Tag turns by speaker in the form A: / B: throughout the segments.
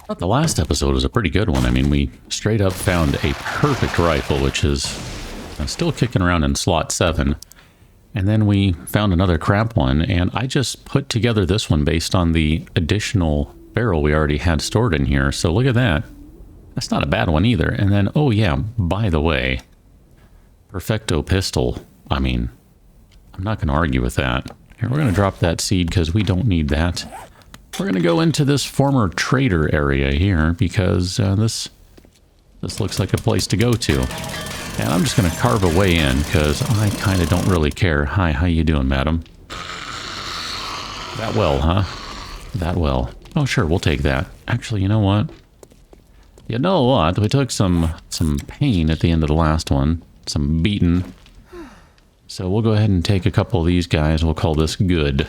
A: Thought the last episode was a pretty good one. I mean, we straight up found a perfect rifle, which is still kicking around in slot 7. And then we found another crap one, and I just put together this one based on the additional barrel we already had stored in here. So look at that. That's not a bad one either. And then, oh yeah, by the way, Perfecto pistol. I mean, I'm not going to argue with that. Here, we're going to drop that seed because we don't need that. We're going to go into this former trader area here because this looks like a place to go to. And I'm just going to carve a way in because I kind of don't really care. Hi, how you doing, madam? That well, huh? That well. Oh, sure, we'll take that. Actually, you know what? You know what? We took some pain at the end of the last one. Some beating. So we'll go ahead and take a couple of these guys. We'll call this good.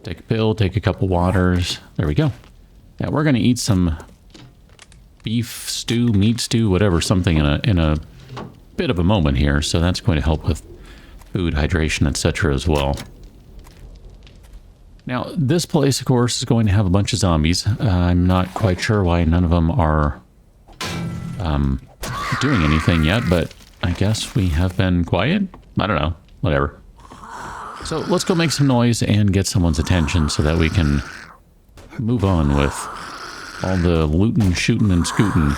A: Take a pill, take a couple waters. There we go. Yeah, we're going to eat some beef stew, meat stew, whatever, something in a bit of a moment here. So that's going to help with food, hydration, etc. as well. Now, this place, of course, is going to have a bunch of zombies. I'm not quite sure why none of them are doing anything yet, but I guess we have been quiet. I don't know. Whatever. So let's go make some noise and get someone's attention so that we can move on with all the looting, shooting, and scooting.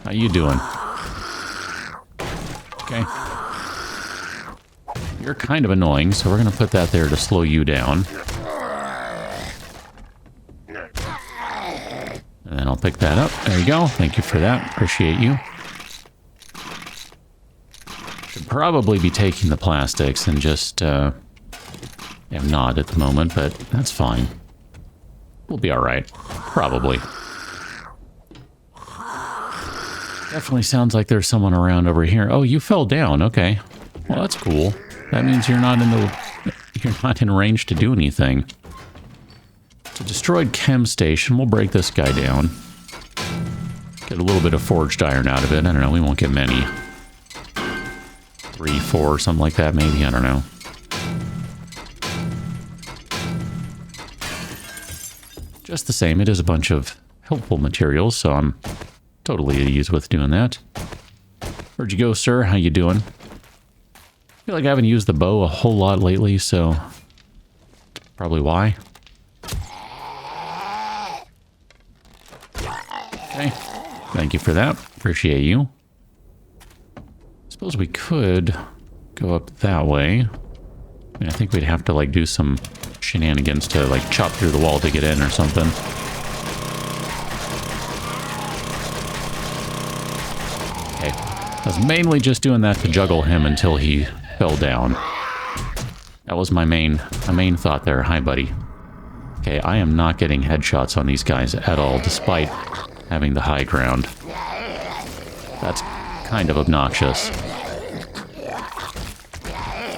A: How you doing? Okay. You're kind of annoying, so we're going to put that there to slow you down. And then I'll pick that up. There you go. Thank you for that. Appreciate you. Should probably be taking the plastics and just am not at the moment, but that's fine. We'll be all right. Probably. Definitely sounds like there's someone around over here. Oh, you fell down. Okay. Well, that's cool. That means you're not in range to do anything. It's a destroyed chem station. We'll break this guy down. Get a little bit of forged iron out of it. I don't know. We won't get many. 3, 4, something like that, maybe. I don't know. Just the same, it is a bunch of helpful materials, so I'm totally at ease with doing that. Where'd you go, sir? How you doing? I feel like I haven't used the bow a whole lot lately, so probably why. Okay, thank you for that. Appreciate you. Suppose we could go up that way. I mean, I think we'd have to like do some shenanigans to like chop through the wall to get in or something. Okay, I was mainly just doing that to juggle him until he fell down. That was my main thought there. Hi, buddy. Okay, I am not getting headshots on these guys at all, despite having the high ground. That's kind of obnoxious.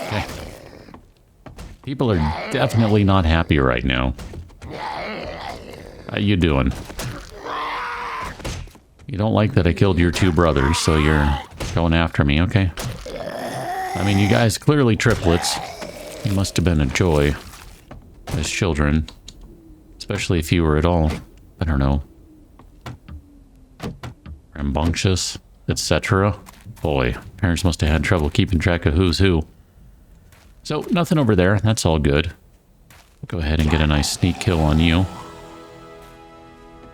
A: Okay. People are definitely not happy right now. How you doing? You don't like that I killed your 2 brothers, so you're going after me, okay? I mean, you guys clearly triplets. You must have been a joy as children. Especially if you were at all, I don't know, rambunctious, etc. Boy, parents must have had trouble keeping track of who's who. So, nothing over there. That's all good. Go ahead and get a nice sneak kill on you.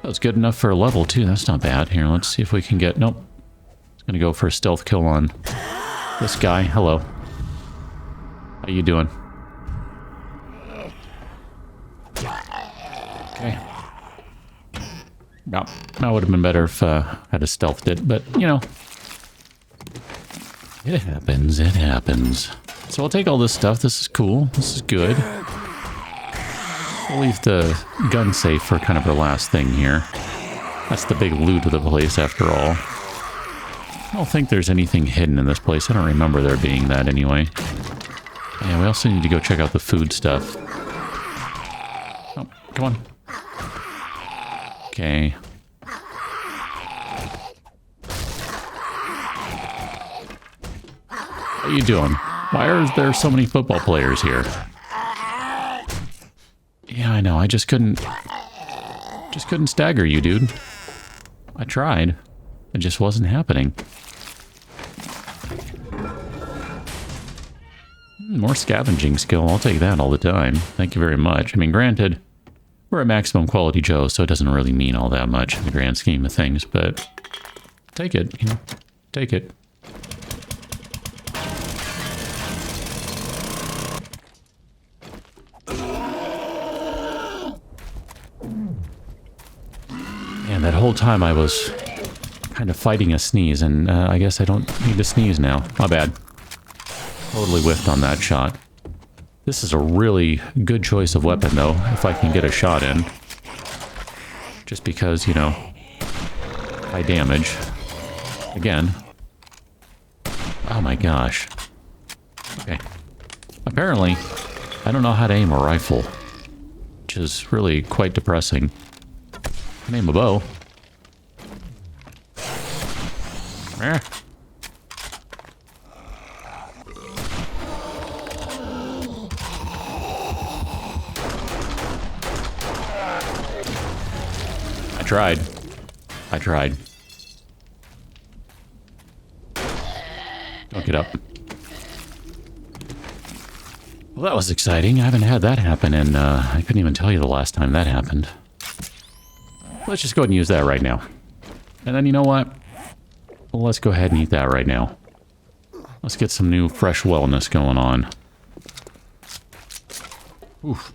A: That was good enough for a level, too. That's not bad. Here, let's see if we can get... Nope. It's going to go for a stealth kill on this guy. Hello. How you doing? Okay. No, that would have been better if I had a stealthed it, but, you know. It happens, it happens. So I'll take all this stuff. This is cool. This is good. We'll leave the gun safe for kind of our last thing here. That's the big loot of the place after all. I don't think there's anything hidden in this place. I don't remember there being that anyway. Yeah, we also need to go check out the food stuff. Oh, come on. Okay. How you doing? Why are there so many football players here? Yeah, I know. I just couldn't Just couldn't stagger you, dude. I tried. It just wasn't happening. More scavenging skill. I'll take that all the time. Thank you very much. I mean, granted, we're at maximum quality Joe, so it doesn't really mean all that much in the grand scheme of things, but take it, you know, take it. And that whole time I was kind of fighting a sneeze, and I guess I don't need to sneeze now. My bad. Totally whiffed on that shot. This is a really good choice of weapon, though, if I can get a shot in. Just because, you know, high damage. Again. Oh my gosh. Okay. Apparently, I don't know how to aim a rifle, which is really quite depressing. I can aim a bow. Eh. I tried. Don't get up. Well, that was exciting. I haven't had that happen, and I couldn't even tell you the last time that happened. Let's just go ahead and use that right now. And then, you know what? Well, let's go ahead and eat that right now. Let's get some new fresh wellness going on. Oof.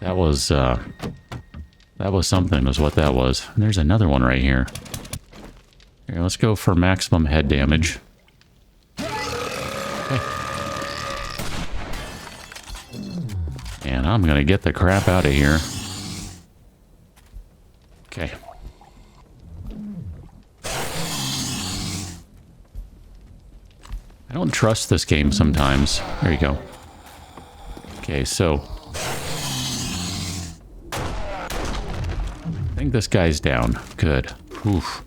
A: That was something, is what that was. And there's another one right here. Here, let's go for maximum head damage. Okay. And I'm gonna get the crap out of here. Okay. I don't trust this game sometimes. There you go. Okay, so I think this guy's down. Good. Oof.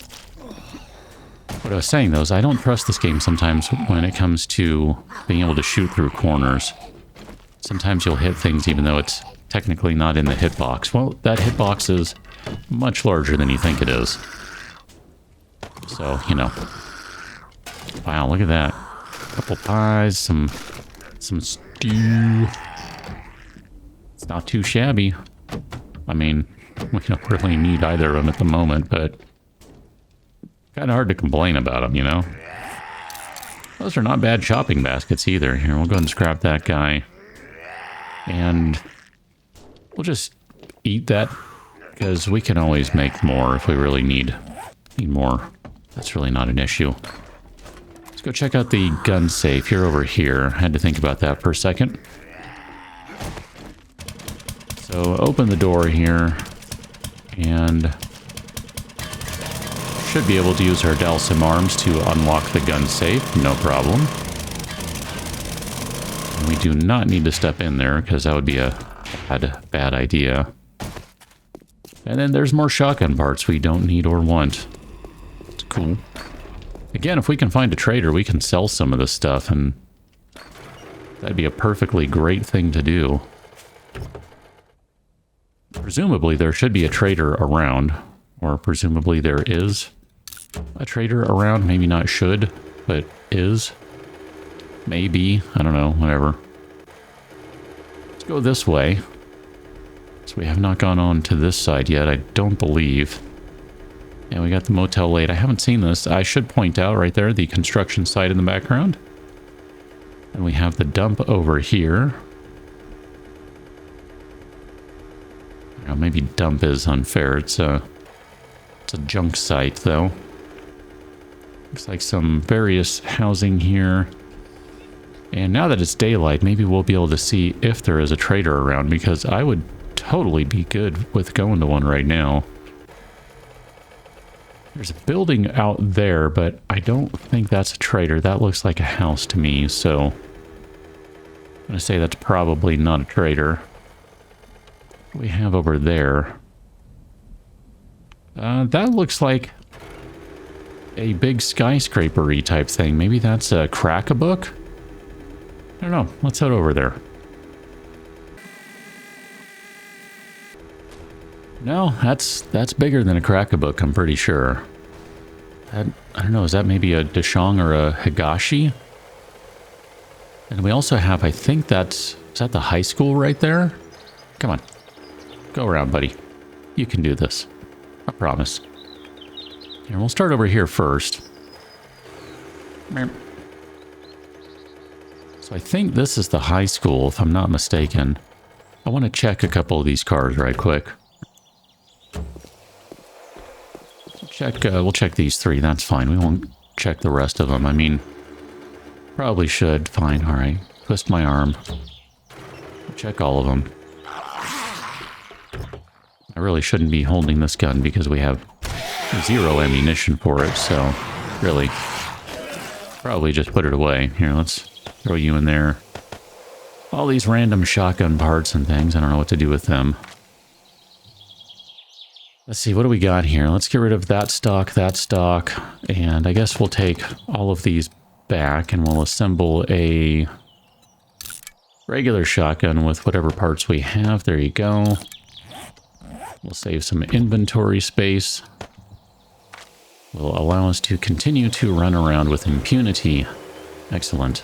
A: What I was saying, though, is I don't trust this game sometimes when it comes to being able to shoot through corners. Sometimes you'll hit things even though it's technically not in the hitbox. Well, that hitbox is much larger than you think it is. So, you know. Wow, look at that. A couple pies, some stew. It's not too shabby. I mean, we don't really need either of them at the moment, but kind of hard to complain about them, you know? Those are not bad shopping baskets either. Here, we'll go ahead and scrap that guy. And we'll just eat that, because we can always make more if we really need more. That's really not an issue. Let's go check out the gun safe. You're over here. I had to think about that for a second. So open the door here, and should be able to use our Dalsim arms to unlock the gun safe, no problem. And we do not need to step in there, because that would be a bad idea. And then there's more shotgun parts we don't need or want. It's cool. Again, if we can find a trader, we can sell some of this stuff, and that'd be a perfectly great thing to do. Presumably there should be a trader around, or presumably there is a trader around. Maybe not should, but is. Maybe. I don't know. Whatever. Let's go this way. So we have not gone on to this side yet, I don't believe. And we got the Motel Late. I haven't seen this. I should point out right there the construction site in the background. And we have the dump over here. Now, maybe dump is unfair. It's a junk site, though. Looks like some various housing here. And now that it's daylight, maybe we'll be able to see if there is a trader around, because I would totally be good with going to one right now. There's a building out there, but I don't think that's a trader. That looks like a house to me, so I'm going to say that's probably not a trader. What do we have over there? That looks like a big skyscraper-y type thing. Maybe that's a crack-a-book? I don't know. Let's head over there. No, that's bigger than a crack-a-book, I'm pretty sure. I don't know, is that maybe a Dashong or a Higashi? And we also have, I think is that the high school right there? Come on. Go around, buddy. You can do this. I promise. Here, we'll start over here first. So I think this is the high school, if I'm not mistaken. I want to check a couple of these cars right quick. We'll check these three, that's fine. We won't check the rest of them. I mean, probably should. Fine, alright. Twist my arm. Check all of them. I really shouldn't be holding this gun because we have 0 ammunition for it, so really, probably just put it away. Here, let's throw you in there. All these random shotgun parts and things, I don't know what to do with them. Let's see, what do we got here? Let's get rid of that stock, and I guess we'll take all of these back and we'll assemble a regular shotgun with whatever parts we have. There you go. We'll save some inventory space. Will allow us to continue to run around with impunity. Excellent.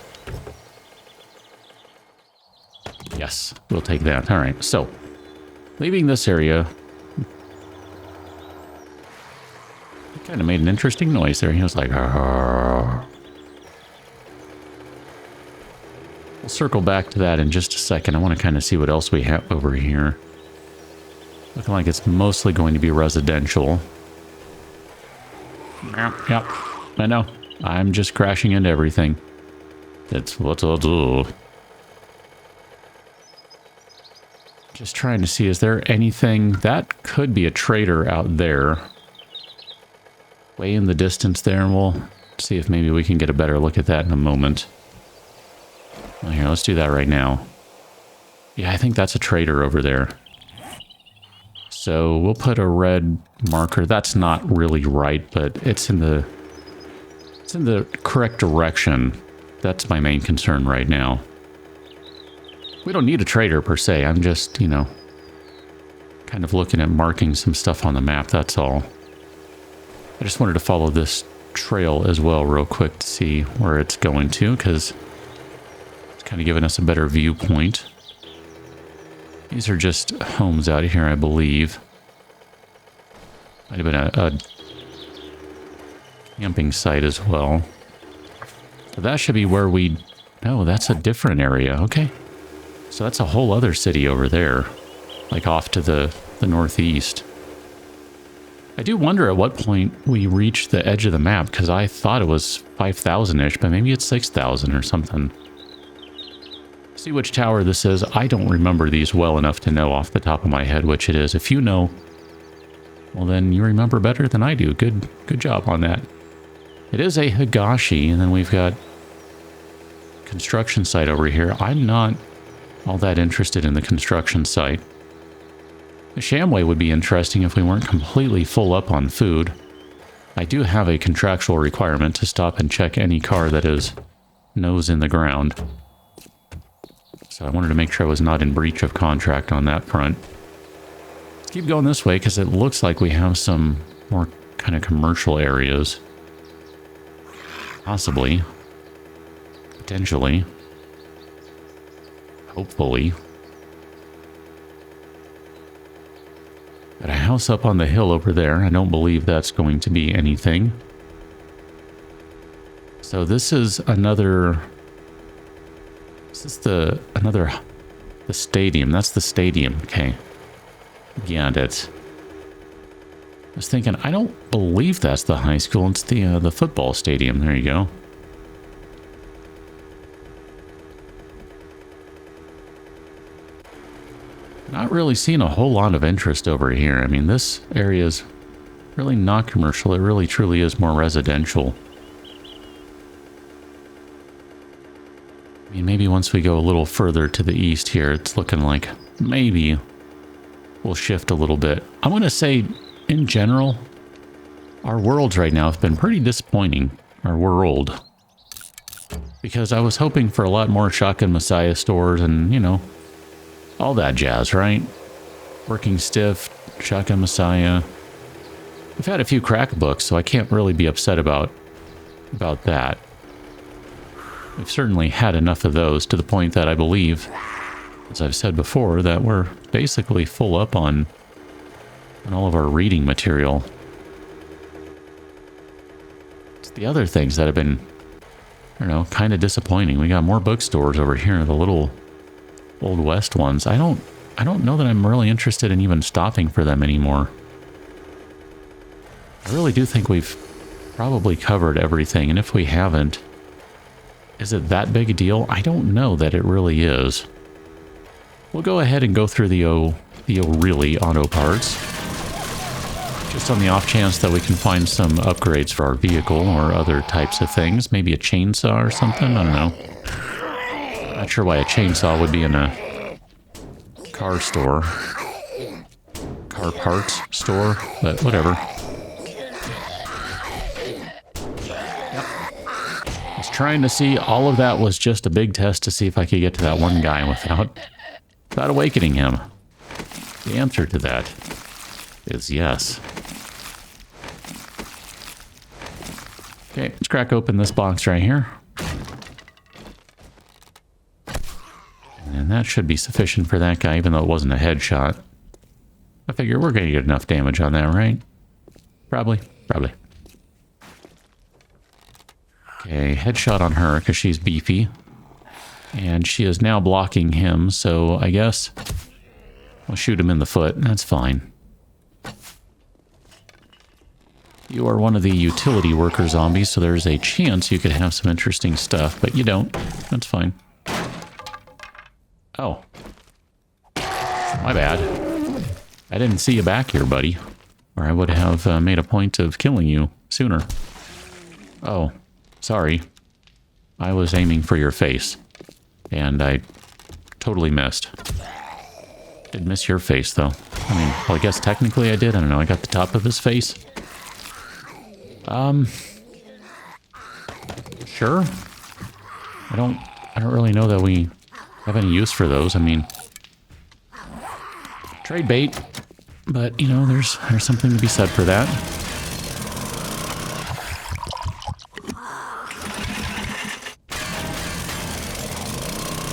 A: Yes, we'll take that. All right, so leaving this area. He kind of made an interesting noise there. He was like, "Arr." We'll circle back to that in just a second. I want to kind of see what else we have over here. Looking like it's mostly going to be residential. Yep, I know. I'm just crashing into everything. That's what I'll do. Just trying to see, is there anything... That could be a trader out there. Way in the distance there, and we'll see if maybe we can get a better look at that in a moment. Well, here, let's do that right now. Yeah, I think that's a trader over there. So we'll put a red marker. That's not really right, but it's in the correct direction. That's my main concern right now. We don't need a trader per se. I'm just, you know, kind of looking at marking some stuff on the map, that's all. I just wanted to follow this trail as well real quick to see where it's going to, because it's kind of giving us a better viewpoint. These are just homes out here, I believe. Might have been a camping site as well. So that should be where we... No, that's a different area. Okay. So that's a whole other city over there. Like off to the northeast. I do wonder at what point we reach the edge of the map, because I thought it was 5,000-ish, but maybe it's 6,000 or something. See which tower this is. I don't remember these well enough to know off the top of my head which it is. If you know, well then you remember better than I do. Good job on that. It is a Higashi, and then we've got construction site over here. I'm not all that interested in the construction site. The Shamway would be interesting if we weren't completely full up on food. I do have a contractual requirement to stop and check any car that is nose in the ground. So I wanted to make sure I was not in breach of contract on that front. Let's keep going this way because it looks like we have some more kind of commercial areas. Possibly. Potentially. Hopefully. Got a house up on the hill over there. I don't believe that's going to be anything. So this is another... Is this the stadium? That's the stadium. Okay. Got it. I was thinking, I don't believe that's the high school. It's the football stadium. There you go. Not really seeing a whole lot of interest over here. I mean, this area is really not commercial. It really truly is more residential. I mean, maybe once we go a little further to the east here, it's looking like maybe we'll shift a little bit. I'm going to say, in general, our worlds right now have been pretty disappointing. Our world. Because I was hoping for a lot more Shotgun Messiah stores and, you know, all that jazz, right? Working Stiff, Shotgun Messiah. We've had a few crack books, so I can't really be upset about that. We've certainly had enough of those to the point that I believe, as I've said before, that we're basically full up on all of our reading material. It's the other things that have been, I don't know, kind of disappointing. We got more bookstores over here, the little Old West ones. I don't know that I'm really interested in even stopping for them anymore. I really do think we've probably covered everything, and if we haven't, is it that big a deal? I don't know that it really is. We'll go ahead and go through the O'Reilly auto parts, just on the off chance that we can find some upgrades for our vehicle or other types of things. Maybe a chainsaw or something, I don't know. Not sure why a chainsaw would be in a car store. Car parts store, but whatever. I was trying to see, all of that was just a big test to see if I could get to that one guy without awakening him. The answer to that is yes. Okay, let's crack open this box right here. And that should be sufficient for that guy, even though it wasn't a headshot. I figure we're going to get enough damage on that, right? Probably. Okay, headshot on her because she's beefy. And she is now blocking him, so I guess we'll shoot him in the foot. That's fine. You are one of the utility worker zombies, so there's a chance you could have some interesting stuff, but you don't. That's fine. Oh. My bad. I didn't see you back here, buddy. Or I would have made a point of killing you sooner. Oh, sorry. I was aiming for your face. And I totally missed. Did miss your face, though. I mean, well, I guess technically I did. I don't know. I got the top of his face. Sure. I don't really know that we have any use for those. I mean, trade bait, but you know, there's something to be said for that.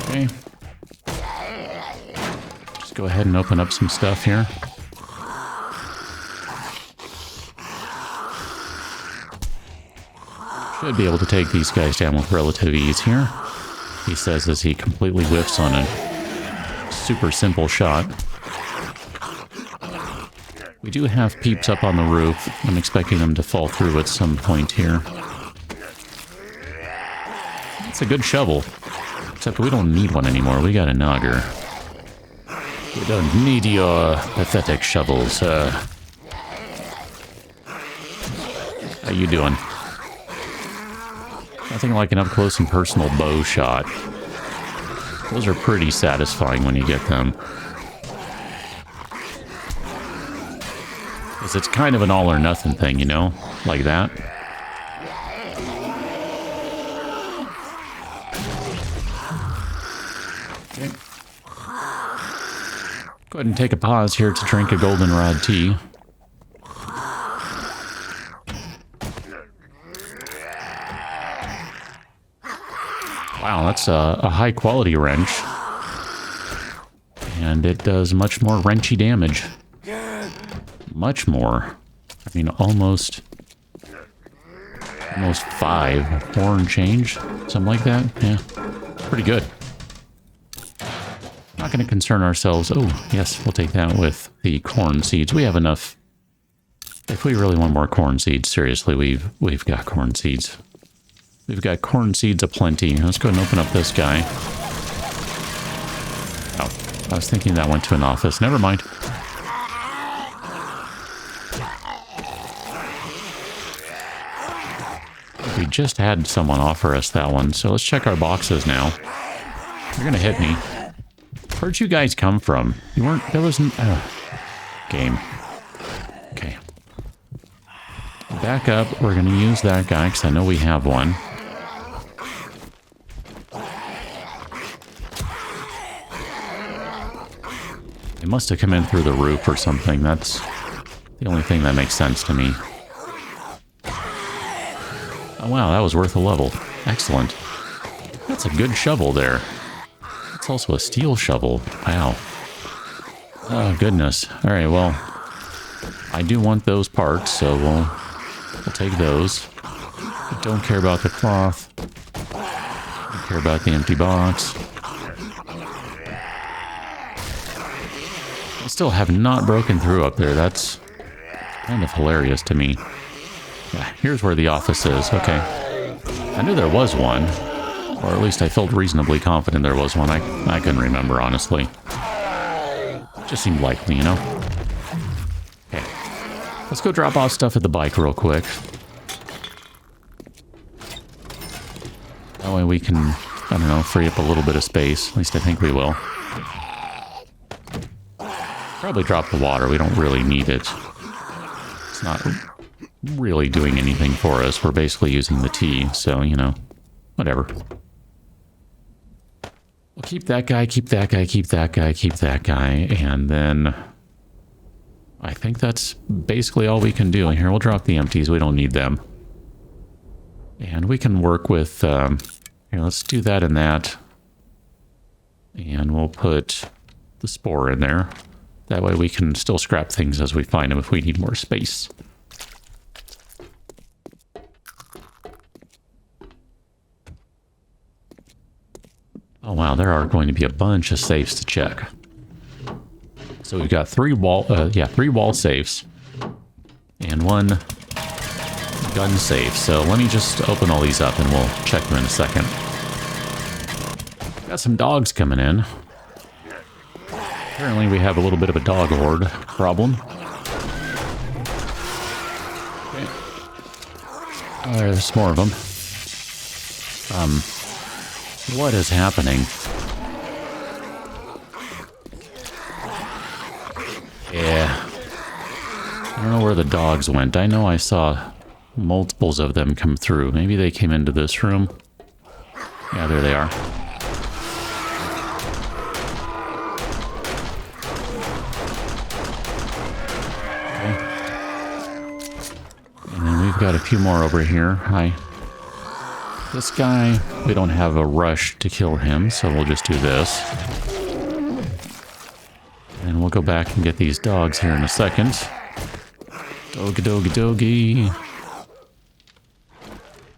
A: Okay. Just go ahead and open up some stuff here. Should be able to take these guys down with relative ease here. He says as he completely whiffs on a super simple shot. We do have peeps up on the roof. I'm expecting them to fall through at some point here. It's a good shovel. Except we don't need one anymore. We got a Nogger. We don't need your pathetic shovels. How you doing? Nothing like an up-close and personal bow shot. Those are pretty satisfying when you get them. Because it's kind of an all-or-nothing thing, you know? Like that. Okay. Go ahead and take a pause here to drink a goldenrod tea. Wow, that's a high-quality wrench. And it does much more wrenchy damage. Much more. I mean, almost 5. 4 and change? Something like that? Yeah. Pretty good. Not going to concern ourselves. Oh, yes, we'll take that with the corn seeds. We have enough. If we really want more corn seeds, seriously, we've got corn seeds. We've got corn seeds aplenty. Let's go ahead and open up this guy. Oh, I was thinking that went to an office. Never mind. We just had someone offer us that one, so let's check our boxes now. You're gonna hit me. Where'd you guys come from? You weren't... There wasn't... game. Okay. Back up. We're gonna use that guy, because I know we have one. They must have come in through the roof or something. That's the only thing that makes sense to me. Oh wow, that was worth a level. Excellent. That's a good shovel there. It's also a steel shovel. Wow. Oh goodness. Alright, well, I do want those parts, so we'll take those. I don't care about the cloth. Don't care about the empty box. I still have not broken through up there. That's kind of hilarious to me. Yeah, here's where the office is. Okay. I knew there was one. Or at least I felt reasonably confident there was one. I couldn't remember, honestly. Just seemed likely, you know? Okay. Let's go drop off stuff at the bike real quick. That way we can, I don't know, free up a little bit of space. At least I think we will. Probably drop the water. We don't really need it. It's not really doing anything for us. We're basically using the tea, so, you know, whatever. We'll keep that guy, keep that guy, keep that guy, keep that guy, and then I think that's basically all we can do. Here, we'll drop the empties. We don't need them. And we can work with, here, let's do that and that. And we'll put the spore in there. That way we can still scrap things as we find them if we need more space. Oh wow, there are going to be a bunch of safes to check. So we've got three wall safes and one gun safe. So let me just open all these up and we'll check them in a second. Got some dogs coming in. Apparently we have a little bit of a dog horde problem. Okay. Oh, there's more of them. What is happening? Yeah. I don't know where the dogs went. I know I saw multiples of them come through. Maybe they came into this room. Yeah, there they are. Got a few more over here. Hi. This guy, we don't have a rush to kill him, so we'll just do this. And we'll go back and get these dogs here in a second. Doggy, doggy, doggy.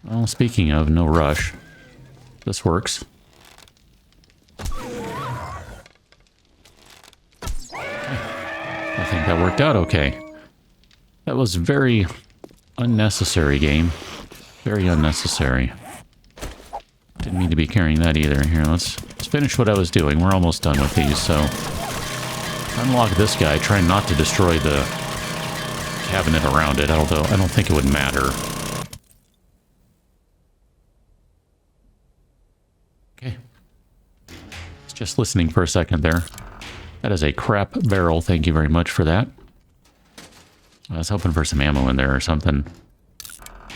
A: Well, speaking of, no rush. This works. I think that worked out okay. That was very unnecessary, game. Very unnecessary. Didn't mean to be carrying that either. Here, let's finish what I was doing. We're almost done with these, so... Unlock this guy. Try not to destroy the cabinet around it, although I don't think it would matter. Okay. It's just listening for a second there. That is a crap barrel. Thank you very much for that. I was hoping for some ammo in there or something.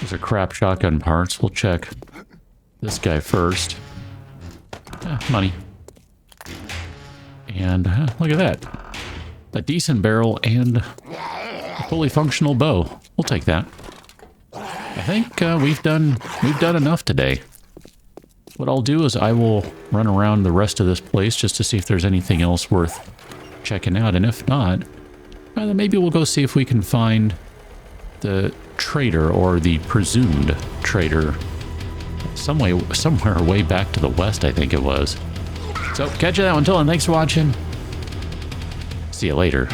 A: There's a crap shotgun parts. We'll check this guy first. Money. And look at that. A decent barrel and a fully functional bow. We'll take that. I think we've done enough today. What I'll do is I will run around the rest of this place just to see if there's anything else worth checking out. And if not, then maybe we'll go see if we can find the trader or the presumed trader somewhere way back to the west, I think it was. So catch you that one. Until then, thanks for watching. See you later.